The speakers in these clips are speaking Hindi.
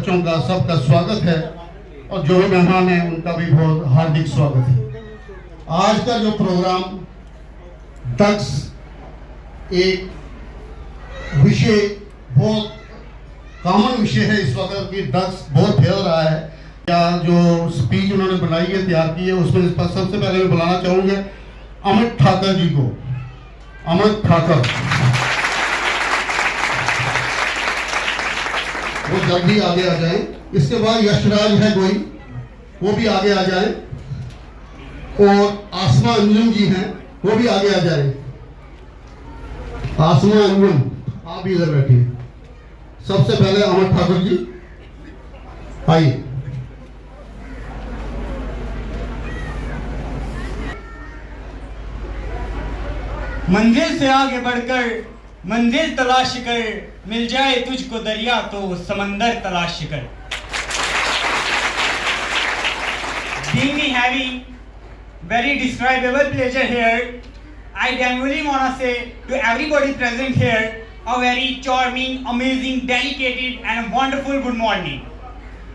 बच्चों का सबका स्वागत है और जो भी मेहमान हैं उनका भी बहुत हार्दिक स्वागत है। आज का जो प्रोग्राम ड्रग्स एक विषय बहुत कॉमन विषय है इस वक्त कि ड्रग्स बहुत फैल रहा है। या जो स्पीच उन्होंने बनाई है, तैयार की है, उसमें इस पर सबसे पहले मैं बुलाना चाहूँगा अमित ठाकर जी को। अमित ठाकर वो जल्दी आगे आ जाएं। इसके बाद यशराज है कोई, वो भी आगे आ जाएं। और आसमा अंजुम जी हैं, वो भी आगे आ जाएं। आसमा अंजुम, आप भी इधर बैठिए। सबसे पहले अमित ठाकुर जी आइए। मंजिल से आगे बढ़कर मंजिल तलाश कर, मिल जाए तुझको दरिया तो समंदर तलाश कर। Being having very describable pleasure here, I genuinely wanna say to everybody present here a very charming, amazing, dedicated and wonderful good morning.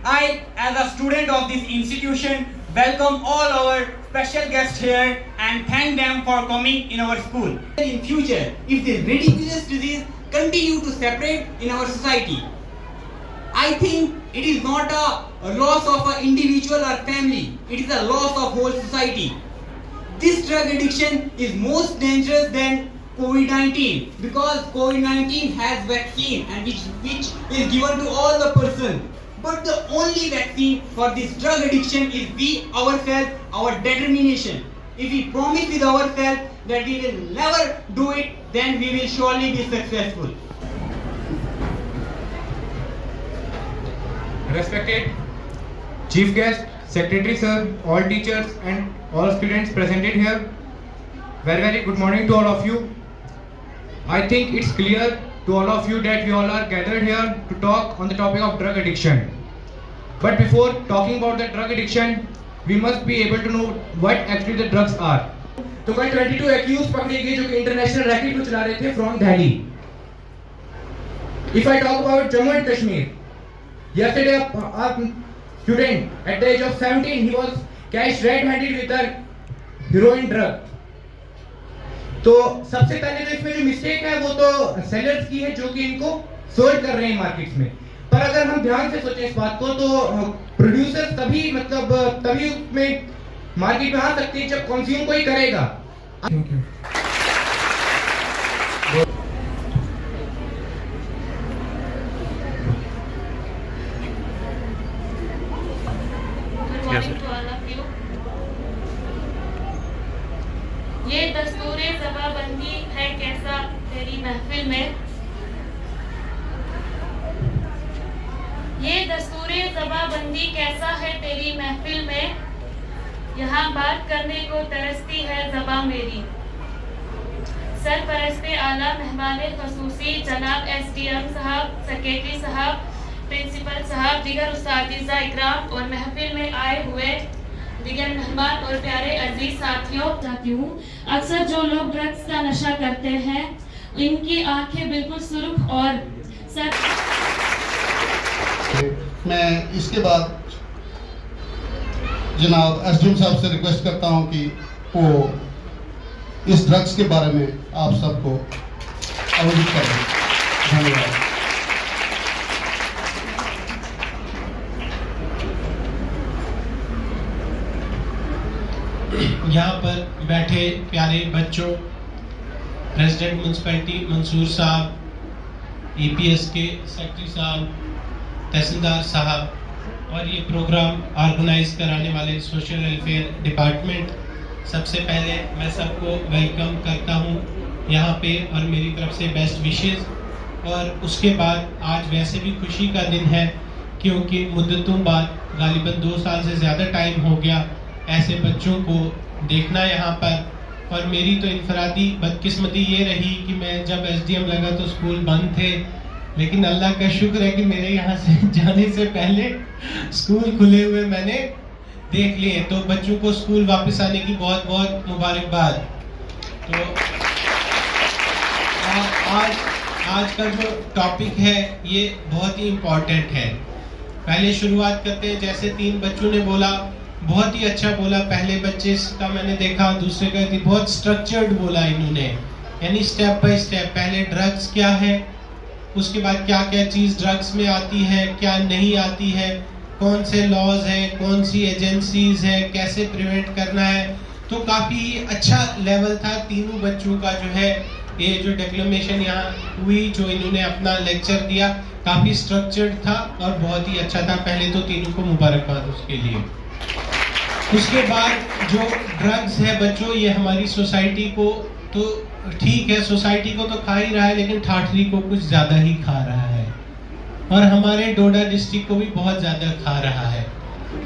I, as a student of this institution, welcome all our special guests here and thank them for coming in our school. In future, if this ridiculous disease continue to separate in our society, I think it is not a loss of an individual or family, it is a loss of whole society. This drug addiction is most dangerous than COVID-19 because COVID-19 has vaccine and which is given to all the person. But the only vaccine for this drug addiction is we ourselves, our determination. If we promise with ourselves that we will never do it, then we will surely be successful. Respected Chief Guest, Secretary Sir, all teachers and all students presented here, very good morning to all of you. I think it's clear to all of you that we all are gathered here to talk on the topic of drug addiction. But before talking about the drug addiction, we must be able to know what actually the drugs are. तो कल 22 accused पकड़े गए जो कि इंटरनेशनल रैकेट को चला रहे थे from Delhi. If I talk about Jammu and Kashmir, yesterday a student at the age of 17 he was catched red-handed with a heroin drug. तो सबसे पहले तो इसमें जो मिस्टेक है वो तो सेलर्स की है जो कि इनको सोल्ड कर रहे हैं मार्केट्स में। पर अगर हम ध्यान से सोचें इस बात को तो प्रोड्यूसर तभी उसमें मार्केट में आ सकते हैं जब कंज्यूम कोई करेगा। ये दस्तूरे ज़बाबंदी है कैसा तेरी महफिल में, ये दस्तूरे ज़बाबंदी कैसा है तेरी महफिल में, यहाँ बात करने को तरसती है ज़बां मेरी। सरपरस्ते आला मेहमाने खसूसी जनाब SDM साहब, सेक्रेटरी साहब, प्रिंसिपल साहब, दीगर उस्तादिज़ा इकराम और महफिल में आए हुए दिगर मेहमान और प्यारे अजीज साथियों, चाहती हूँ अक्सर जो लोग ड्रग्स का नशा करते हैं इनकी आंखें बिल्कुल सुर्ख और सर। मैं इसके बाद जनाब SDM साहब से रिक्वेस्ट करता हूँ कि वो इस ड्रग्स के बारे में आप सबको अवगत करें। धन्यवाद। यहाँ पर बैठे प्यारे बच्चों, प्रेसिडेंट म्यूनसिपैलिटी मंसूर साहब, EPS के सेक्रेटरी साहब, तहसीलदार साहब और ये प्रोग्राम ऑर्गेनाइज कराने वाले सोशल वेलफेयर डिपार्टमेंट, सबसे पहले मैं सबको वेलकम करता हूँ यहाँ पे और मेरी तरफ से बेस्ट विशेस। और उसके बाद आज वैसे भी खुशी का दिन है क्योंकि मुद्दतों बाद गालिबन 2 साल से ज़्यादा टाइम हो गया ऐसे बच्चों को देखना यहाँ पर। और मेरी तो इनफरादी बदकिस्मती ये रही कि मैं जब SDM लगा तो स्कूल बंद थे, लेकिन अल्लाह का शुक्र है कि मेरे यहाँ से जाने से पहले स्कूल खुले हुए मैंने देख लिए। तो बच्चों को स्कूल वापस आने की बहुत बहुत मुबारकबाद। तो आज का जो टॉपिक है ये बहुत ही इम्पोर्टेंट है। पहले शुरुआत करते हैं, जैसे 3 बच्चों ने बोला, बहुत ही अच्छा बोला। पहले बच्चे का मैंने देखा, दूसरे का बहुत स्ट्रक्चर्ड बोला इन्होंने, यानी स्टेप बाय स्टेप। पहले ड्रग्स क्या है, उसके बाद क्या क्या चीज़ ड्रग्स में आती है, क्या नहीं आती है, कौन से लॉज हैं, कौन सी एजेंसीज है, कैसे प्रिवेंट करना है। तो काफ़ी अच्छा लेवल था तीनों बच्चों का। जो है ये जो डिक्लेमेशन यहाँ हुई, जो इन्होंने अपना लेक्चर दिया, काफ़ी स्ट्रक्चर्ड था और बहुत ही अच्छा था। पहले तो तीनों को मुबारकबाद उसके लिए। उसके बाद जो ड्रग्स है बच्चों, ये हमारी सोसाइटी को तो ठीक है, सोसाइटी को तो खा ही रहा है, लेकिन ठाठरी को कुछ ज़्यादा ही खा रहा है और हमारे डोडा डिस्ट्रिक्ट को भी बहुत ज़्यादा खा रहा है।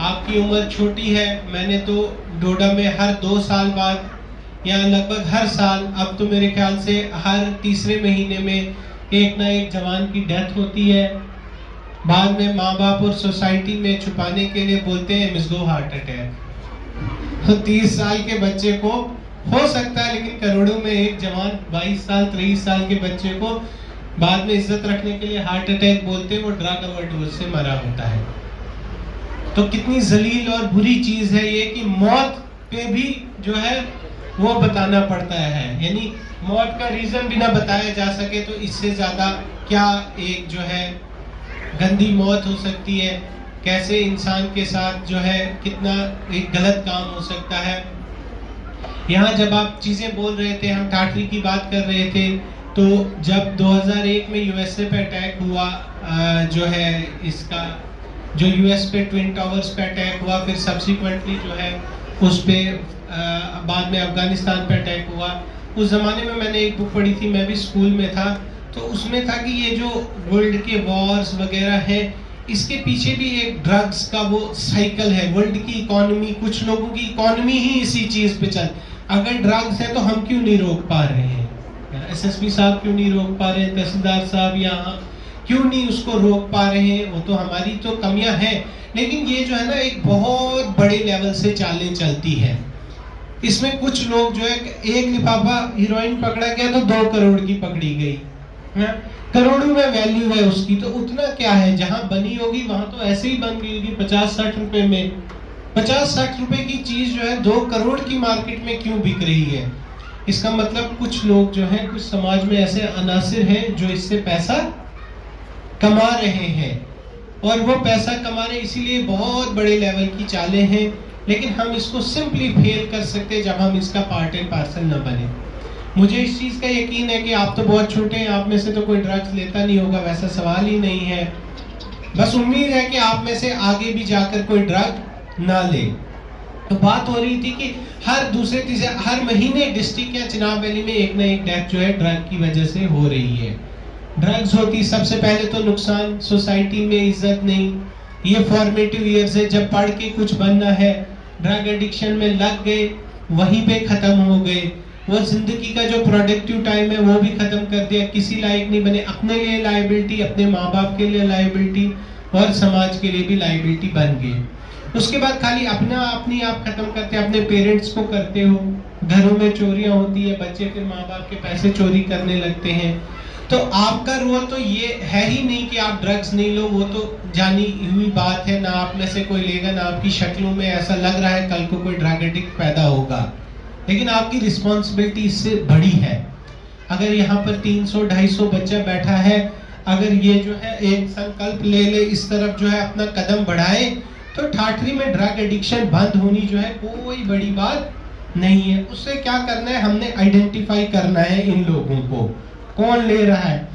आपकी उम्र छोटी है, मैंने तो डोडा में हर 2 साल बाद या लगभग हर साल, अब तो मेरे ख्याल से हर तीसरे महीने में एक ना एक जवान की डेथ होती है। बाद में माँ बाप और सोसाइटी में छुपाने के लिए बोलते हैं मिसगो हार्ट अटैक। तो 30 साल के बच्चे को हो सकता है, लेकिन करोड़ों में एक जवान 22 साल 23 साल के बच्चे को बाद में इज्जत रखने के लिए हार्ट अटैक बोलते हैं, वो ड्रग ओवरडोज से मरा होता है। तो कितनी जलील और बुरी चीज है ये कि मौत पे भी जो है वो बताना पड़ता है, यानी मौत का रीजन बिना बताया जा सके तो इससे ज्यादा क्या एक जो है गंदी मौत हो सकती है, कैसे इंसान के साथ जो है कितना एक गलत काम हो सकता है। यहाँ जब आप चीजें बोल रहे थे, हम ठाठरी की बात कर रहे थे, तो जब 2001 में यूएसए पे अटैक हुआ, जो है इसका जो यूएस पे ट्विन टावर्स पे अटैक हुआ, फिर सब्सिक्वेंटली जो है उस पे बाद में अफगानिस्तान पे अटैक हुआ। उस जमाने में मैंने एक बुक पढ़ी थी, मैं भी स्कूल में था, तो उसमें था कि ये जो वर्ल्ड के वॉर्स वगैरह है, इसके पीछे भी एक ड्रग्स का वो साइकिल है। वर्ल्ड की इकोनॉमी, कुछ लोगों की इकोनॉमी ही इसी चीज पे चल, अगर ड्रग्स है तो हम क्यों नहीं रोक पा रहे हैं, एसएसपी साहब क्यों नहीं रोक पा रहे हैं, तहसीलदार साहब यहाँ क्यों नहीं उसको रोक पा रहे हैं। वो तो हमारी तो कमियां हैं, लेकिन ये जो है ना एक बहुत बड़े लेवल से चालें चलती है। इसमें कुछ लोग जो है, एक लिफाफा हीरोइन पकड़ा गया तो 2 करोड़ की पकड़ी गई, करोड़ों में वैल्यू है उसकी, तो उतना क्या है, जहां बनी होगी वहां तो ऐसे ही बन गई होगी 50-60 रुपए में। 50-60 रुपए की चीज जो है 2 करोड़ की मार्केट में क्यों बिक रही है। इसका मतलब कुछ लोग जो हैं, कुछ समाज में ऐसे अनासिर हैं जो इससे पैसा कमा रहे हैं, और वो पैसा कमा रहे इसीलिए बहुत बड़े लेवल की चालें हैं। लेकिन हम इसको सिंपली फेल कर सकते हैं जब हम इसका पार्ट एंड पार्सल न बने। मुझे इस चीज का यकीन है कि आप तो बहुत छोटे हैं, आप में से तो कोई ड्रग्स लेता नहीं होगा, वैसा सवाल ही नहीं है। बस उम्मीद है कि आप में से आगे भी जाकर कोई ड्रग ना ले। तो बात हो रही थी कि हर दूसरे तीसरे हर महीने डिस्ट्रिक्ट या चिनाब वैली में एक ना एक डेथ जो है ड्रग की वजह से हो रही है। ड्रग्स होती सबसे पहले तो नुकसान, सोसाइटी में इज्जत नहीं, ये फॉर्मेटिव ईयर्स है, जब पढ़ के कुछ बनना है, ड्रग एडिक्शन में लग गए, वहीं पे खत्म हो गए। वो जिंदगी का जो प्रोडक्टिव टाइम है वो भी खत्म कर दिया, किसी लायक नहीं बने, अपने लिए लायबिलिटी, अपने माँ बाप के लिए लायबिलिटी और समाज के लिए भी लायबिलिटी बन गई। उसके बाद खाली अपना अपनी आप खत्म करते, अपने पेरेंट्स को करते हो, घरों में चोरियां होती है, बच्चे फिर माँ बाप के पैसे चोरी करने लगते हैं। तो आपका रोल तो ये है ही नहीं कि आप ड्रग्स नहीं लो, वो तो जानी हुई बात है, ना आप में से कोई लेगा, ना आपकी शक्लों में ऐसा लग रहा है कल को कोई ड्रग एडिक्ट पैदा होगा, लेकिन आपकी रिस्पॉन्सिबिलिटी इससे बड़ी है। अगर यहाँ पर 300-250 बच्चा बैठा है, अगर ये जो है एक संकल्प ले ले, इस तरफ जो है अपना कदम बढ़ाए, तो ठाठरी में ड्रग एडिक्शन बंद होनी जो है कोई बड़ी बात नहीं है। उससे क्या करना है, हमने आइडेंटिफाई करना है इन लोगों को, कौन ले रहा है।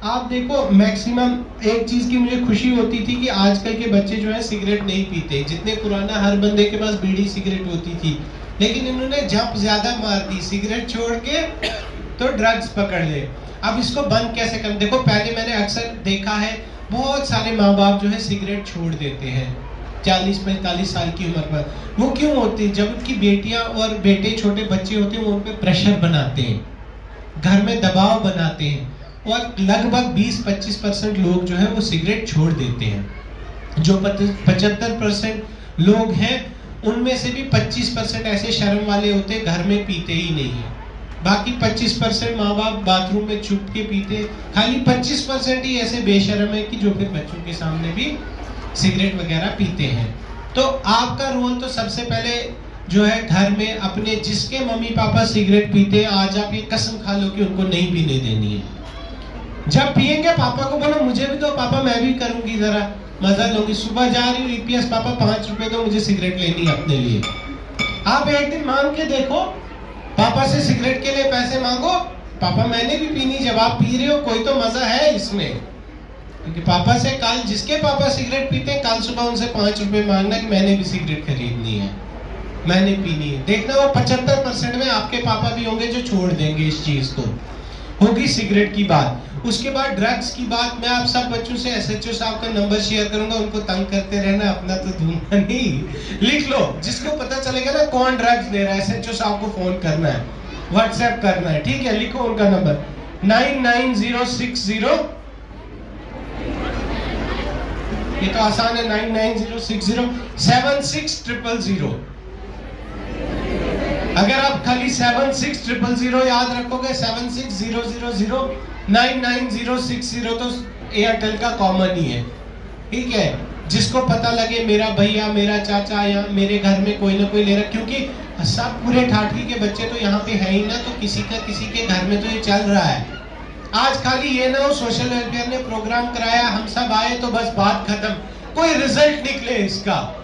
आप देखो मैक्सिमम एक चीज की मुझे खुशी होती थी कि आजकल के बच्चे जो है सिगरेट नहीं पीते, जितने पुराना हर बंदे के पास बीड़ी सिगरेट होती थी, लेकिन इन्होंने जंप ज्यादा मार दी, सिगरेट छोड़ के तो ड्रग्स पकड़ ले। अब इसको बंद कैसे करें। देखो पहले मैंने अक्सर देखा है बहुत सारे माँ बाप जो है सिगरेट छोड़ देते हैं 40-45 साल की उम्र पर। वो क्यों होती है, जब उनकी बेटियां और बेटे छोटे बच्चे होते हैं वो उन पर प्रेशर बनाते हैं, घर में दबाव बनाते हैं, और लगभग 20-25% लोग जो है वो सिगरेट छोड़ देते हैं। जो 75% लोग हैं उनमें से भी 25% ऐसे शर्म वाले होते हैं, घर में पीते ही नहीं है। बाकी 25% माँ बाप बाथरूम में छुप के पीते, खाली 25% ही ऐसे बेशर्म है कि जो फिर बच्चों के सामने भी सिगरेट वगैरह पीते हैं। तो आपका रोल तो सबसे पहले जो है घर में अपने जिसके मम्मी पापा सिगरेट पीते हैं, आज आप ये कसम खा लो कि उनको नहीं पीने देनी है। जब पिएंगे पापा को बोलो मुझे भी दो पापा, मैं भी करूंगी, जरा मजा लूंगी। सुबह जा रही हूँ ईपीएस, पापा 5 रुपए दो, मुझे सिगरेट लेनी है अपने लिए। आप एक दिन मांग के देखो, पापा से सिगरेट के लिए पैसे मांगो, पापा मैंने भी पीनी। जब आप पी रहे हो कोई तो मजा है इसमें, क्योंकि पापा से कल जिसके पापा सिगरेट पीते हैं, कल सुबह उनसे 5 रुपए मांगना कि मैंने भी सिगरेट खरीदनी है, मैंने पीनी है। देखना वो 75% में आपके पापा भी होंगे जो छोड़ देंगे इस चीज को। होगी सिगरेट की बात। उसके बाद ड्रग्स की बात। मैं आप सब बच्चों से एसएचओ साहब का नंबर शेयर करूंगा, उनको तंग करते रहना, अपना तो दूंगा नहीं। लिख लो, जिसको पता चलेगा ना कौन ड्रग्स ले रहा है, एसएचओ साहब को फोन करना है, व्हाट्सएप करना है, ठीक है। लिखो उनका नंबर 99060, ये तो आसान है, 990607600। अगर आप खाली 76000 याद रखोगे, 76000999060, तो एयरटेल का कॉमन ही है, ठीक है। जिसको पता लगे मेरा भैया, मेरा चाचा या मेरे घर में कोई ना कोई ले रहा, क्योंकि सब पूरे ठाठी के बच्चे तो यहाँ पे है ही ना, तो किसी के घर में तो ये चल रहा है। आज खाली ये ना हो सोशल वेलफेयर ने प्रोग्राम कराया, हम सब आए तो बस बात खत्म, कोई रिजल्ट निकले इसका।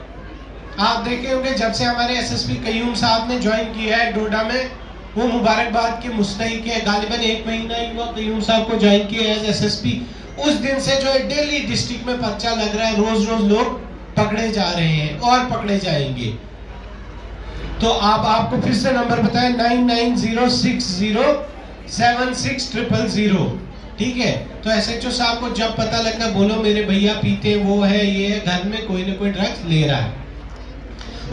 आप देखे होंगे जब से हमारे एसएसपी कयूम साहब ने ज्वाइन किया है डोडा में, वो मुबारकबाद के मुस्तहिक है। गालिबन 1 महीना ही हुआ कयूम साहब को ज्वाइन किया एज एसएसपी। उस दिन से जो है डेली डिस्ट्रिक्ट में पर्चा लग रहा है, रोज रोज लोग पकड़े जा रहे हैं और पकड़े जाएंगे। तो आपको फिर से नंबर बताया 990607600, ठीक है। तो एसएचओ साहब को जब पता लगता बोलो मेरे भैया पीते, वो है, ये है, घर में कोई ना कोई ड्रग्स ले रहा है।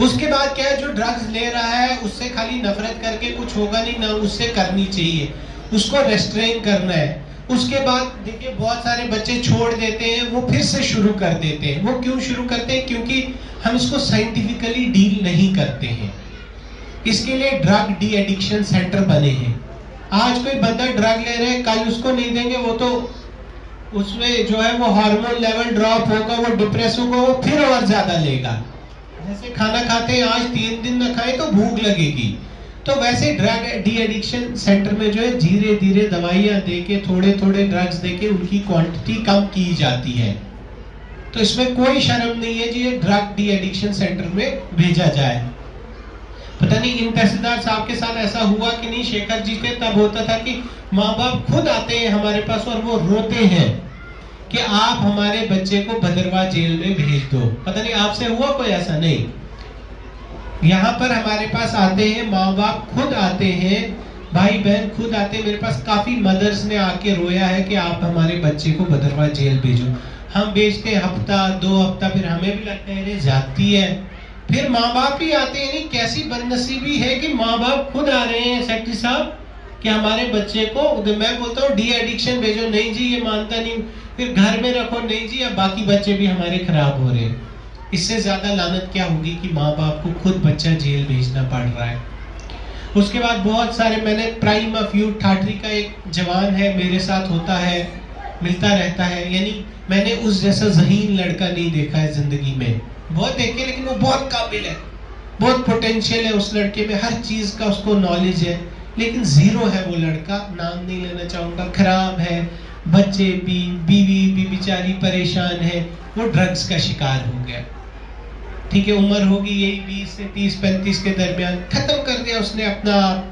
उसके बाद क्या है, जो ड्रग्स ले रहा है उससे खाली नफरत करके कुछ होगा नहीं ना, उससे करनी चाहिए, उसको रेस्ट्रेन करना है। उसके बाद देखिए बहुत सारे बच्चे छोड़ देते हैं, वो फिर से शुरू कर देते हैं। वो क्यों शुरू करते हैं? क्योंकि हम इसको साइंटिफिकली डील नहीं करते हैं। इसके लिए ड्रग डी एडिक्शन सेंटर बने हैं। आज कोई बंदा ड्रग ले रहे हैं, कल उसको नहीं देंगे, वो तो उसमें जो है वो हार्मोन लेवल ड्रॉप होगा, वो डिप्रेस होगा, वो फिर और ज्यादा लेगा। जैसे खाना खाते हैं, आज 3 दिन न खाए तो भूख लगेगी, तो वैसे ड्रग डी एडिक्शन सेंटर में जो है धीरे धीरे दवाइयां देके, थोड़े थोड़े ड्रग्स देके उनकी क्वांटिटी कम की जाती है। तो इसमें कोई शर्म नहीं है जी, ये ड्रग डी एडिक्शन सेंटर में भेजा जाए। पता नहीं इन तहसीलदार साहब के साथ ऐसा हुआ कि नहीं, शेखर जी थे तब होता था कि माँ बाप खुद आते हैं हमारे पास और वो रोते हैं कि आप हमारे बच्चे को भद्रवाह जेल में भेज दो। पता नहीं आपसे हुआ कोई ऐसा? नहीं। यहाँ पर हमारे पास आते हैं, माँ बाप खुद आते हैं, भाई बहन खुद आते हैं। मेरे पास काफी मदर्स ने आके रोया है कि आप हमारे बच्चे को भद्रवाह जेल भेजो। हम भेजते हफ्ता 2 हफ्ता, फिर हमें भी लगता है जाती है, फिर माँ बाप ही आते हैं। नहीं, कैसी बदनसीबी है कि माँ बाप खुद आ रहे हैं सेक्रेटरी साहब कि हमारे बच्चे को, मैं बोलता हूँ डी एडिक्शन भेजो, नहीं जी ये मानता नहीं, फिर घर में रखो, नहीं जी, अब बाकी बच्चे भी हमारे खराब हो रहे हैं। इससे ज्यादा लानत क्या होगी कि माँ बाप को खुद बच्चा जेल भेजना पड़ रहा है। उसके बाद बहुत सारे, मैंने प्राइम ऑफ यूथ ठाठरी का एक जवान है, मेरे साथ होता है, मिलता रहता है, यानी मैंने उस जैसा ज़हीन लड़का नहीं देखा है जिंदगी में। बहुत देखे, लेकिन वो बहुत काबिल है, बहुत पोटेंशियल है उस लड़के में, हर चीज का उसको नॉलेज है, लेकिन जीरो है वो लड़का। नाम नहीं लेना चाहूंगा, खराब है, बच्चे भी, बीवी भी बेचारी परेशान है, वो ड्रग्स का शिकार हो गया। ठीक है, उम्र होगी यही 20 से 30-35 के दरमियान, खत्म कर दिया उसने अपना आप।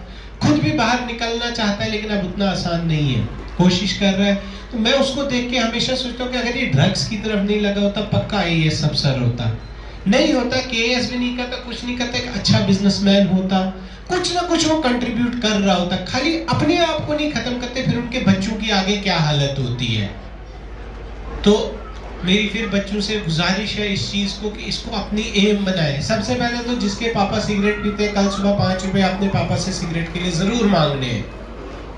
खुद भी बाहर निकलना चाहता है, लेकिन अब उतना आसान नहीं है, कोशिश कर रहा है। तो मैं उसको देख के हमेशा सोचता हूँ कि अगर ये ड्रग्स की तरफ नहीं लगा होता, पक्का आईएएस अफसर होता। नहीं होता, केएएस भी नहीं करता, कुछ नहीं करता, एक अच्छा बिजनेसमैन होता, कुछ ना कुछ वो कंट्रीब्यूट कर रहा होता। खाली अपने आप को नहीं खत्म करते, फिर उनके बच्चों की आगे क्या हालत होती है। तो मेरी फिर बच्चों से गुजारिश है इस चीज को कि इसको अपनी एम बनाए। सबसे पहले तो जिसके पापा सिगरेट पीते हैं, कल सुबह 5 रुपए अपने पापा से सिगरेट के लिए जरूर मांगने हैं,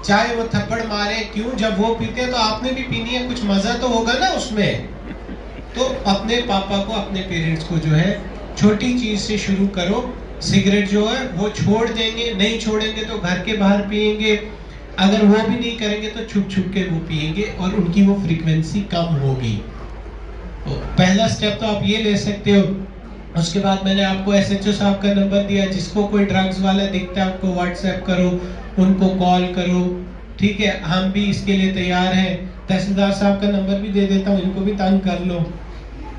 चाहे वो थप्पड़ मारे क्यों। जब वो पीते हैं तो आपने भी पीनी है, कुछ मजा तो होगा ना उसमें। तो अपने पापा को, अपने पेरेंट्स को जो है छोटी चीज से शुरू करो। सिगरेट जो है वो छोड़ देंगे, नहीं छोड़ेंगे तो घर के बाहर पिएंगे, अगर वो भी नहीं करेंगे तो छुप छुप के वो पिएंगे और उनकी वो फ्रीक्वेंसी कम होगी। तो पहला स्टेप तो आप ये ले सकते हो। उसके बाद मैंने आपको एसएचओ साहब का नंबर दिया, जिसको कोई ड्रग्स वाला दिखता है उनको व्हाट्सएप करो, उनको कॉल करो, ठीक है। हम भी इसके लिए तैयार हैं। तहसीलदार साहब का नंबर भी दे देता हूँ, इनको भी तंग कर लो,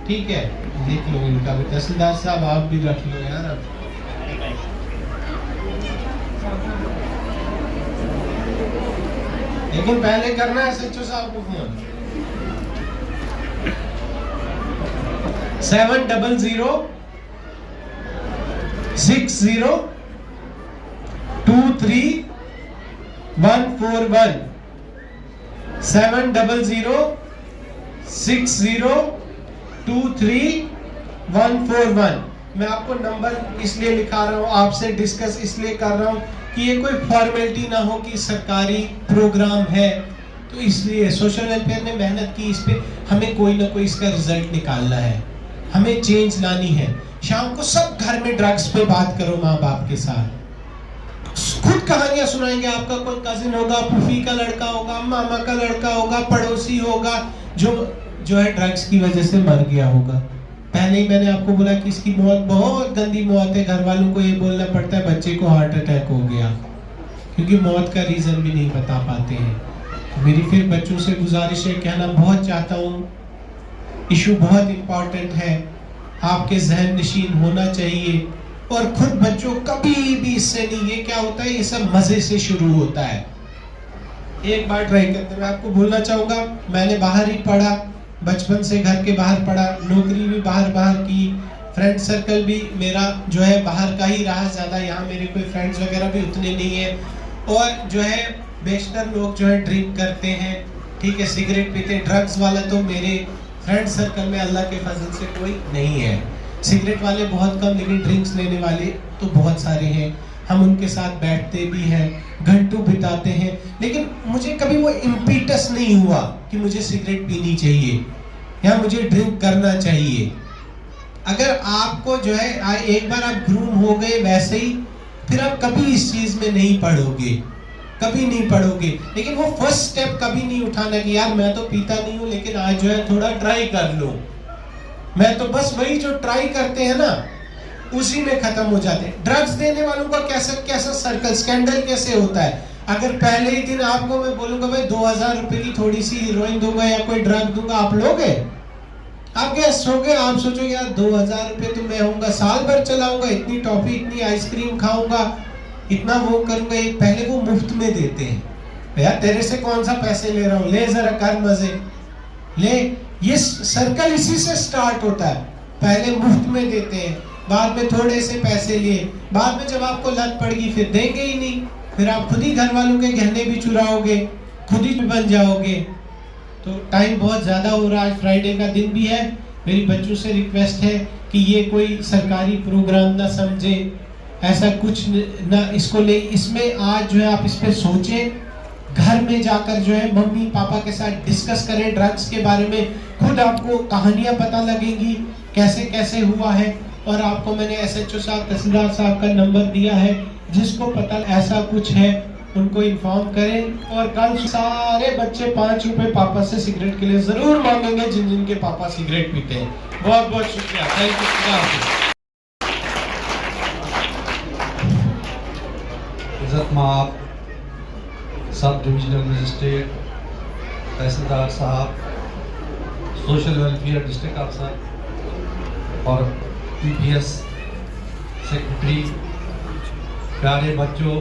ठीक है, लिख लो इनका भी। तहसीलदार साहब आप भी रख लो यार अब। लेकिन पहले करना है एसएचओ साहब को फोन। 700 60 23 141 700 60 23 141। मैं आपको नंबर इसलिए लिखा रहा हूँ, आपसे डिस्कस इसलिए कर रहा हूँ कि ये कोई फॉर्मेलिटी ना हो कि सरकारी प्रोग्राम है, तो इसलिए सोशल वेलफेयर ने मेहनत की इस पे, हमें कोई ना कोई इसका रिजल्ट निकालना है, हमें चेंज लानी है। शाम को सब घर में ड्रग्स पे बात करो माँ बाप के साथ, खुद कहानियां सुनाएंगे। आपका कोई कजिन होगा, फूफी का लड़का होगा, मामा का लड़का होगा, पड़ोसी होगा जो है ड्रग्स की वजह से मर गया होगा। पहले ही मैंने आपको बोला कि इसकी मौत बहुत गंदी मौत है। घर वालों को ये बोलना पड़ता है बच्चे को हार्ट अटैक हो गया, क्योंकि मौत का रीजन भी नहीं बता पाते हैं। मेरी फिर बच्चों से गुजारिश है, कहना बहुत चाहता हूँ, इशू बहुत इम्पोर्टेंट है, आपके जहन नशीन होना चाहिए। और खुद बच्चों कभी भी इससे नहीं, ये क्या होता है, ये सब मजे से शुरू होता है। एक बार ट्राई करते, मैं आपको बोलना चाहूंगा, मैंने बाहर ही पढ़ा, बचपन से घर के बाहर पढ़ा, नौकरी भी बाहर की, फ्रेंड सर्कल भी मेरा जो है बाहर का ही रहा ज़्यादा। यहाँ मेरे कोई फ्रेंड्स वगैरह भी उतने नहीं है। और जो है बेशतर लोग जो है ड्रिंक करते हैं, ठीक है, सिगरेट पीते हैं। ड्रग्स वाला तो मेरे फ्रेंड सर्कल में अल्लाह के फजल से कोई नहीं है। सिगरेट वाले बहुत कम, लेकिन ड्रिंक्स लेने वाले तो बहुत सारे हैं। हम उनके साथ बैठते भी हैं, घंटों बिताते हैं, लेकिन मुझे कभी वो इम्पीटस नहीं हुआ कि मुझे सिगरेट पीनी चाहिए या मुझे ड्रिंक करना चाहिए। अगर आपको जो है एक बार आप ग्रूम हो गए वैसे ही, फिर आप कभी इस चीज में नहीं पढ़ोगे, कभी नहीं पढ़ोगे। लेकिन वो फर्स्ट स्टेप कभी नहीं उठाना कि यार मैं तो पीता नहीं हूँ, लेकिन आज जो है थोड़ा ट्राई कर लो। मैं तो बस वही जो ट्राई करते हैं ना, उसी में खत्म हो जाते हैं। ड्रग्स देने वालों का कैसा सर्कल, स्कैंडल कैसे होता है। अगर पहले ही दिन आपको मैं बोलूंगा भाई 2000 रुपए की थोड़ी सी हीरोइन दूंगा या कोई ड्रग दूंगा, आप लोगे? आप क्या सोचोगे? आप सोचोगे यार 2000 रुपए तो मैं होऊंगा, साल भर चलाऊंगा, इतनी टॉफी, इतनी आइसक्रीम खाऊंगा, इतना वो करूंगा। पहले वो मुफ्त में देते हैं, यार तेरे से कौन सा पैसे ले रहा हूँ, ले जरा कर मजे ले। ये सर्कल इसी से स्टार्ट होता है। पहले मुफ्त में देते हैं, बाद में थोड़े से पैसे लिए, बाद में जब आपको लत पड़ेगी फिर देंगे ही नहीं, फिर आप खुद ही घर वालों के गहने भी चुराओगे, खुद ही बन जाओगे। तो टाइम बहुत ज़्यादा हो रहा है, आज फ्राइडे का दिन भी है। मेरी बच्चों से रिक्वेस्ट है कि ये कोई सरकारी प्रोग्राम ना समझे, ऐसा कुछ ना इसको ले। इसमें आज जो है आप इस पर सोचें, घर में जाकर जो है मम्मी पापा के साथ डिस्कस करें ड्रग्स के बारे में। खुद आपको कहानियां पता लगेंगी कैसे कैसे हुआ है। और आपको मैंने एसएचओ साहब, तहसीलदार साहब का नंबर दिया है, जिसको पता ऐसा कुछ है उनको इन्फॉर्म करें। और कल सारे बच्चे 5 रुपए पापा से सिगरेट के लिए जरूर मांगेंगे, जिन जिन के पापा सिगरेट पीते हैं। बहुत बहुत शुक्रिया, थैंक यू। इज्जत माप सब डिविजनल मजिस्ट्रेट, तहसीलदार साहब, सोशल वेलफेयर डिस्ट्रिक्ट अफसर और पीपीएस सेक्रेटरी, प्यारे बच्चों,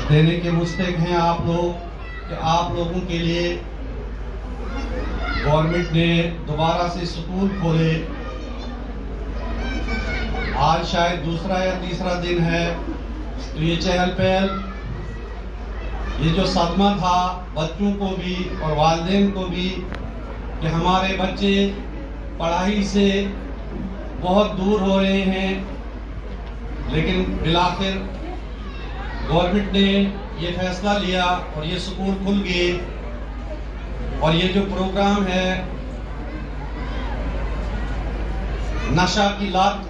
देने के मुस्तहिक हैं आप लोग कि आप लोगों के लिए गवर्नमेंट ने दोबारा से स्कूल खोले। आज शायद दूसरा या तीसरा दिन है, तो ये चहल पहल, ये जो सदमा था बच्चों को भी और वालिदैन को भी कि हमारे बच्चे पढ़ाई से बहुत दूर हो रहे हैं, लेकिन बिलाखिर गवर्नमेंट ने ये फैसला लिया और ये स्कूल खुल गए। और ये जो प्रोग्राम है नशा की लत,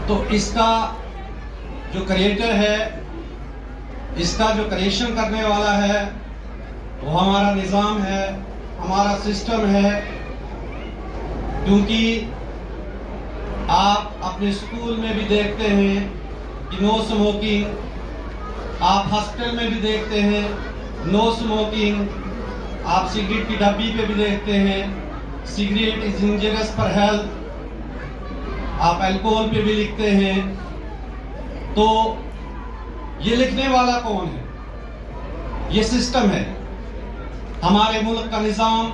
तो इसका जो क्रिएटर है, इसका जो क्रिएशन करने वाला है, वो हमारा निज़ाम है, हमारा सिस्टम है, क्योंकि आप अपने स्कूल में भी देखते हैं कि नो स्मोकिंग, आप हॉस्टल में भी देखते हैं नो स्मोकिंग, आप सिगरेट की डब्बी पे भी देखते हैं cigarette is injurious for health, आप अल्कोहल पे भी लिखते हैं। तो ये लिखने वाला कौन है? ये सिस्टम है, हमारे मुल्क का निज़ाम,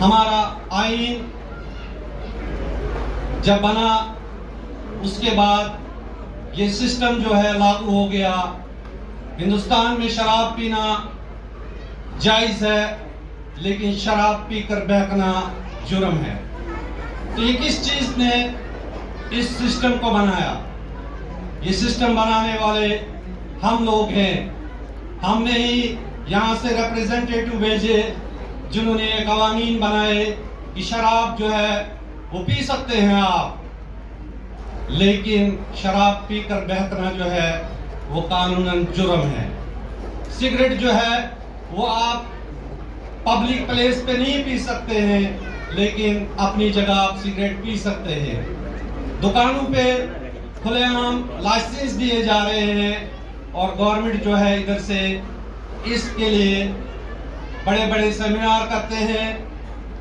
हमारा आईन जब बना उसके बाद ये सिस्टम जो है लागू हो गया। हिंदुस्तान में शराब पीना जायज है, लेकिन शराब पीकर बहकना जुर्म है। तो ये किस चीज ने इस सिस्टम को बनाया? ये सिस्टम बनाने वाले हम लोग हैं। हमने ही यहाँ से रिप्रेजेंटेटिव भेजे जिन्होंने ये कवानीन बनाए कि शराब जो है वो पी सकते हैं आप, लेकिन शराब पीकर बहकना जो है वो कानूनन जुर्म है। सिगरेट जो है वो आप पब्लिक प्लेस पे नहीं पी सकते हैं, लेकिन अपनी जगह आप सिगरेट पी सकते हैं। दुकानों पे खुलेआम लाइसेंस दिए जा रहे हैं और गवर्नमेंट जो है इधर से इसके लिए बड़े बड़े सेमिनार करते हैं।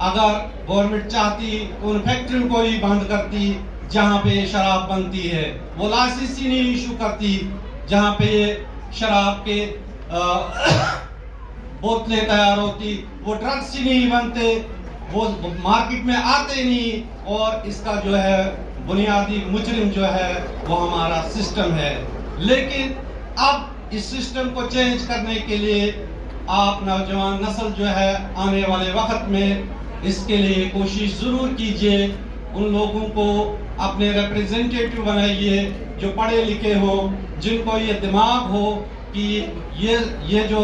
अगर गवर्नमेंट चाहती तो उन फैक्ट्रियों को ही बंद करती जहां पे ये शराब बनती है, वो लाइसेंस ही नहीं इशू करती जहां पे ये शराब के बोतलें तैयार होती, वो ड्रग्स ही नहीं बनते, वो मार्केट में आते नहीं, और इसका जो है बुनियादी मुजरिम जो है वो हमारा सिस्टम है। लेकिन अब इस सिस्टम को चेंज करने के लिए आप नौजवान नस्ल जो है आने वाले वक्त में इसके लिए कोशिश जरूर कीजिए। उन लोगों को अपने रिप्रेजेंटेटिव बनाइए जो पढ़े लिखे हो, जिनको ये दिमाग हो कि ये जो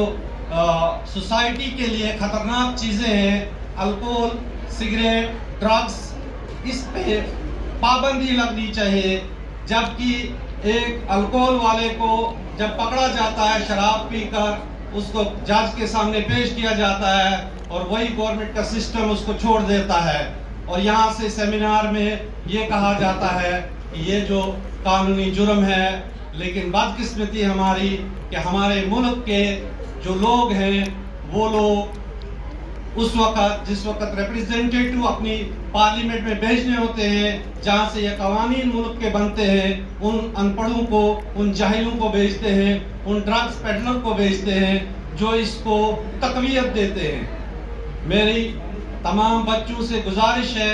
सोसाइटी के लिए खतरनाक चीजें हैं, अल्कोहल, सिगरेट, ड्रग्स, इस पे पाबंदी लगनी चाहिए। जबकि एक अल्कोहल वाले को जब पकड़ा जाता है शराब पीकर, उसको जज के सामने पेश किया जाता है और वही गवर्नमेंट का सिस्टम उसको छोड़ देता है, और यहाँ से सेमिनार में ये कहा जाता है कि ये जो कानूनी जुर्म है। लेकिन बदकिस्मती हमारी कि हमारे मुल्क के जो लोग हैं वो लोग उस वक्त जिस वक्त रिप्रेजेंटेटिव अपनी पार्लियामेंट में भेजने होते हैं जहाँ से ये कवानीन मुल्क के बनते हैं, उन अनपढ़ों को, उन जाहिलों को भेजते हैं, उन ड्रग्स पेडलर को भेजते हैं जो इसको तकवीयत देते हैं। मेरी तमाम बच्चों से गुजारिश है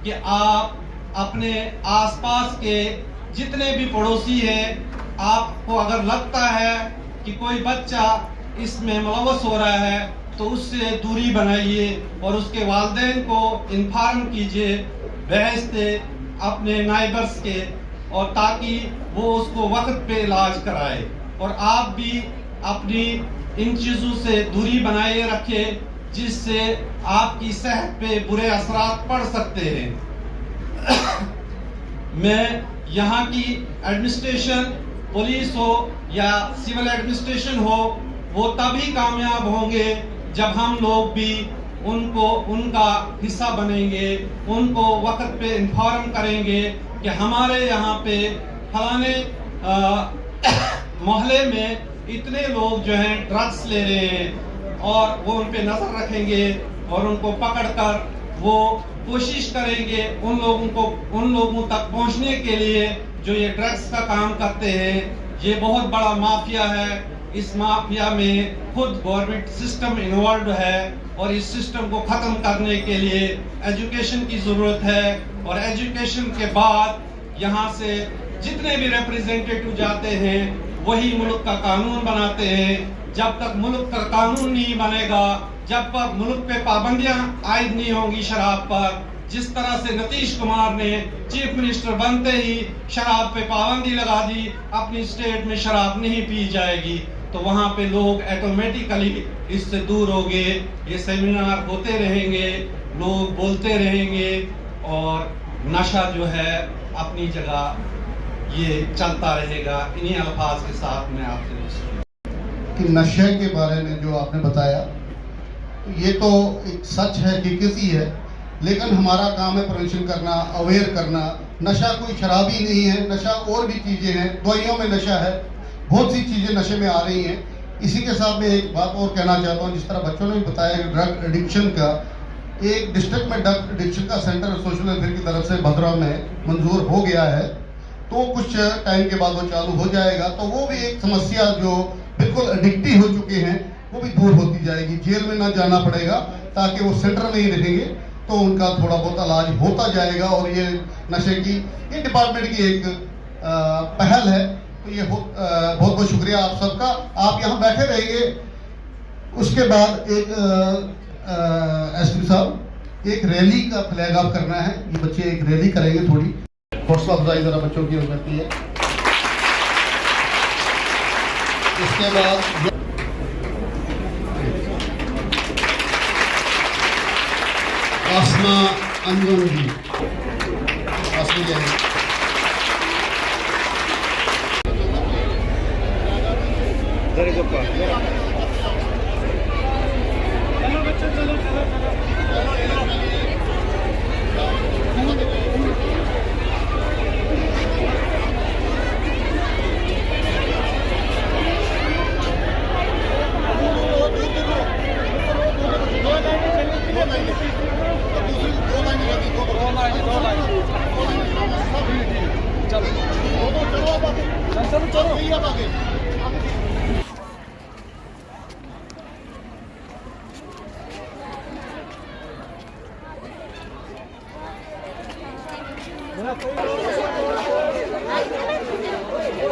कि आप अपने आसपास के जितने भी पड़ोसी हैं, आपको अगर लगता है कि कोई बच्चा इसमें मुलव्वस हो रहा है तो उससे दूरी बनाइए और उसके वालिदैन को इन्फॉर्म कीजिए बहसते अपने नाइबर्स के, और ताकि वो उसको वक्त पे इलाज कराए। और आप भी अपनी इन चीज़ों से दूरी बनाए रखें जिससे आपकी सेहत पे बुरे असरात पड़ सकते हैं। मैं यहाँ की एडमिनिस्ट्रेशन, पुलिस हो या सिविल एडमिनिस्ट्रेशन हो, वो तभी कामयाब होंगे जब हम लोग भी उनका हिस्सा बनेंगे, उनको वक्त पे इन्फॉर्म करेंगे कि हमारे यहाँ पे फलाने मोहल्ले में इतने लोग जो हैं ड्रग्स ले रहे हैं, और वो उन पे नजर रखेंगे और उनको पकड़कर वो कोशिश करेंगे उन लोगों तक पहुंचने के लिए जो ये ड्रग्स का काम करते हैं। ये बहुत बड़ा माफिया है। इस माफिया में खुद गवर्नमेंट सिस्टम इन्वॉल्व है, और इस सिस्टम को खत्म करने के लिए एजुकेशन की जरूरत है। और एजुकेशन के बाद यहाँ से जितने भी रिप्रेजेंटेटिव जाते हैं वही मुल्क का कानून बनाते हैं। जब तक मुल्क का कानून नहीं बनेगा, जब तक मुल्क पे पाबंदियां आयद नहीं होंगी शराब पर, जिस तरह से नीतीश कुमार ने चीफ मिनिस्टर बनते ही शराब पे पाबंदी लगा दी, अपनी स्टेट में शराब नहीं पी जाएगी, तो वहाँ पे लोग ऑटोमेटिकली इससे दूर हो गए। ये सेमिनार होते रहेंगे, लोग बोलते रहेंगे, और नशा जो है अपनी जगह ये चलता रहेगा। इन्हीं अल्फाज के साथ मैं आपसे कि नशे के बारे में जो आपने बताया, ये तो एक सच है कि किसी है, लेकिन हमारा काम है प्रिवेंशन करना, अवेयर करना। नशा कोई शराब ही नहीं है, नशा और भी चीज़ें हैं, दवाइयों में नशा है, बहुत सी चीज़ें नशे में आ रही हैं। इसी के साथ मैं एक बात और कहना चाहता हूँ, जिस तरह बच्चों ने भी बताया ड्रग एडिक्शन का, एक डिस्ट्रिक्ट में ड्रग एडिक्शन का सेंटर सोशल वेलफेयर की तरफ से भद्रा में मंजूर हो गया है, तो कुछ टाइम के बाद वो चालू हो जाएगा। तो वो भी एक समस्या जो बिल्कुल एडिक्टिव हो चुके हैं वो भी दूर होती जाएगी, जेल में ना जाना पड़ेगा, ताकि वो सेंटर में ही रहेंगे तो उनका थोड़ा बहुत इलाज होता जाएगा। और ये नशे की ये डिपार्टमेंट की एक पहल है। तो ये बहुत बहुत शुक्रिया आप सबका, आप यहाँ बैठे रहिए। उसके बाद एक एसपी साहब एक रैली का फ्लैग ऑफ करना है, ये बच्चे एक रैली करेंगे, थोड़ी हौसला अफजाई जरा बच्चों की हो जाती है। इसके बाद आसमा अंजुम जी, आसमी जी There is a